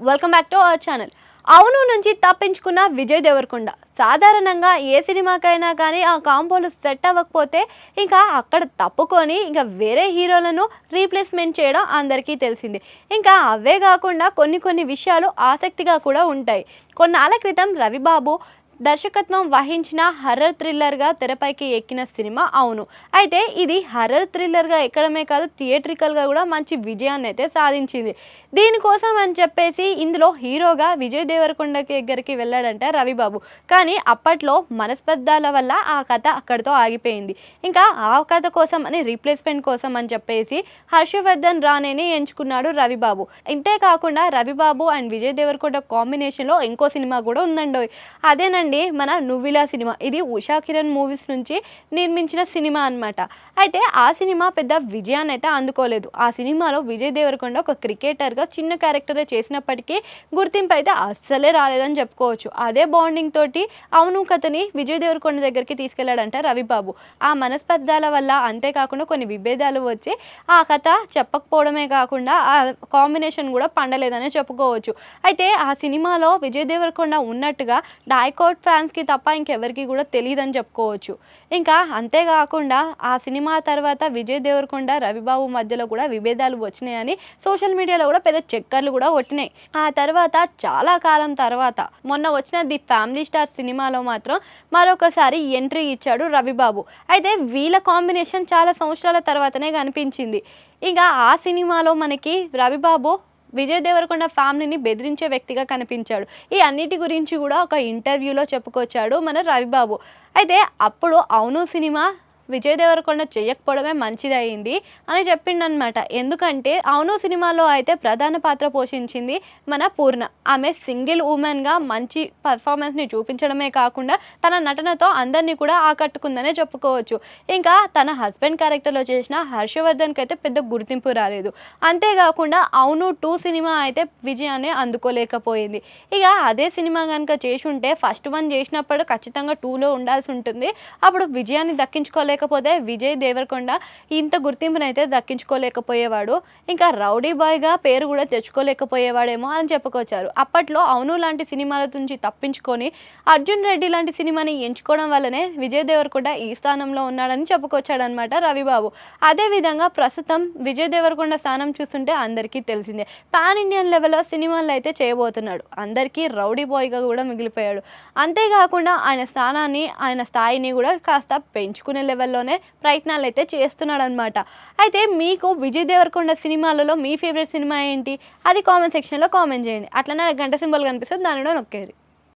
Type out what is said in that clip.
Welcome back to our channel. అవును నుంచి తప్పించుకున్న విజయ్ దేవరకొండ సాధారణంగా ఏ సినిమాకైనా కానీ ఆ కాంబోలు సెట్ అవ్వకపోతే ఇంకా అక్కడ తప్పుకొని ఇంకా వేరే హీరోలను రీప్లేస్మెంట్ చేయడం అందరికీ తెలిసింది. ఇంకా అవే కాకుండా కొన్ని విషయాలు ఆసక్తిగా కూడా ఉంటాయి. కొన్నాళ్ళ క్రితం రవిబాబు దర్శకత్వం వహించిన హర్రర్ థ్రిల్లర్గా తెరపైకి ఎక్కిన సినిమా అవును. అయితే ఇది హర్రర్ థ్రిల్లర్గా ఎక్కడమే కాదు, థియేట్రికల్గా కూడా మంచి విజయాన్ని అయితే సాధించింది. దీనికోసం అని చెప్పేసి ఇందులో హీరోగా విజయ్ దేవరకొండ దగ్గరికి వెళ్ళాడంట రవిబాబు. కానీ అప్పట్లో మనస్పర్ధాల వల్ల ఆ కథ అక్కడితో ఆగిపోయింది. ఇంకా ఆ కథ కోసం అని రీప్లేస్మెంట్ కోసం అని చెప్పేసి హర్షవర్ధన్ రానేని ఎంచుకున్నాడు రవిబాబు. ఇంతేకాకుండా రవిబాబు అండ్ విజయ్ దేవరకొండ కాంబినేషన్లో ఇంకో సినిమా కూడా ఉందండి. అదేనండి మన నువ్విలా సినిమా. ఇది ఉషా కిరణ్ మూవీస్ నుంచి నిర్మించిన సినిమా అనమాట. అయితే ఆ సినిమా పెద్ద విజయాన్ని అయితే అందుకోలేదు. ఆ సినిమాలో విజయ్ దేవరకొండ ఒక క్రికెటర్గా చిన్న క్యారెక్టరే చేసినప్పటికీ గుర్తింపు అయితే అస్సలే రాలేదని చెప్పుకోవచ్చు. అదే బాండింగ్ తోటి అవును కథని విజయ్ దేవరకొండ దగ్గరికి తీసుకెళ్లాడంట రవిబాబు. ఆ మనస్పర్ధాల వల్ల అంతేకాకుండా కొన్ని విభేదాలు వచ్చి ఆ కథ చెప్పకపోవడమే కాకుండా ఆ కాంబినేషన్ కూడా పండలేదనే చెప్పుకోవచ్చు. అయితే ఆ సినిమాలో విజయ్ దేవరకొండ ఉన్నట్టుగా డైకాట్ ఫ్యాన్స్కి తప్ప ఇంకెవరికి కూడా తెలియదని చెప్పుకోవచ్చు. ఇంకా అంతేకాకుండా ఆ సినిమా తర్వాత విజయ్ దేవరకొండ రవిబాబు మధ్యలో కూడా విభేదాలు వచ్చినాయని సోషల్ మీడియాలో కూడా పెద్ద చక్కర్లు కూడా కొట్టినాయి. ఆ తర్వాత చాలా కాలం తర్వాత మొన్న వచ్చిన ది ఫ్యామిలీ స్టార్ సినిమాలో మాత్రం మరొకసారి ఎంట్రీ ఇచ్చాడు రవిబాబు. అయితే వీళ్ళ కాంబినేషన్ చాలా సంవత్సరాల తర్వాతనే కనిపించింది. ఇంకా ఆ సినిమాలో మనకి రవిబాబు విజయ్ దేవరకొండ ఫ్యామిలీని బెదిరించే వ్యక్తిగా కనిపించాడు. ఈ అన్నిటి గురించి కూడా ఒక ఇంటర్వ్యూలో చెప్పుకొచ్చాడు మన రవిబాబు. అయితే అప్పుడు అవును సినిమా విజయ్ దేవరకొండ చేయకపోవడమే మంచిదయింది అని చెప్పిండనమాట. ఎందుకంటే అవును సినిమాలో అయితే ప్రధాన పాత్ర పోషించింది మన పూర్ణ. ఆమె సింగిల్ ఉమెన్గా మంచి పర్ఫార్మెన్స్ని చూపించడమే కాకుండా తన నటనతో అందరినీ కూడా ఆకట్టుకుందనే చెప్పుకోవచ్చు. ఇంకా తన హస్బెండ్ క్యారెక్టర్లో చేసిన హర్షవర్ధన్కి అయితే పెద్ద గుర్తింపు రాలేదు. అంతేకాకుండా అవును 2 సినిమా అయితే విజయాన్ని అందుకోలేకపోయింది. ఇక అదే సినిమా కనుక చేసి ఉంటే ఫస్ట్ 1 చేసినప్పుడు ఖచ్చితంగా 2లో ఉండాల్సి ఉంటుంది. అప్పుడు విజయాన్ని దక్కించుకోలేకపోతే విజయ్ దేవరకొండ ఇంత గుర్తింపునైతే దక్కించుకోలేకపోయేవాడు. ఇంకా రౌడీ బాయ్గా పేరు కూడా తెచ్చుకోలేకపోయేవాడేమో అని చెప్పుకొచ్చారు. అప్పట్లో అవును లాంటి సినిమాల నుంచి తప్పించుకొని అర్జున్ రెడ్డి లాంటి సినిమాని ఎంచుకోవడం వల్లనే విజయ్ దేవరకొండ ఈ స్థానంలో ఉన్నాడని చెప్పుకొచ్చాడనమాట రవిబాబు. అదేవిధంగా ప్రస్తుతం విజయ్ దేవరకొండ స్థానం చూస్తుంటే అందరికీ తెలిసిందే. పాన్ ఇండియన్ లెవెల్లో సినిమాలు అయితే చేయబోతున్నాడు. అందరికీ రౌడీ బాయ్గా కూడా మిగిలిపోయాడు. అంతేకాకుండా ఆయన స్థాయిని కూడా కాస్త పెంచుకునే లెవెల్లోనే ప్రయత్నాలు అయితే చేస్తున్నాడు అనమాట. అయితే మీకు విజయ్ దేవరకొండ సినిమాలలో మీ ఫేవరెట్ సినిమా ఏంటి? అది కామెంట్ సెక్షన్లో కామెంట్ చేయండి. అట్లనే గంట సింబల్ కనిపిస్తుంది, దానిలో నొక్కేది.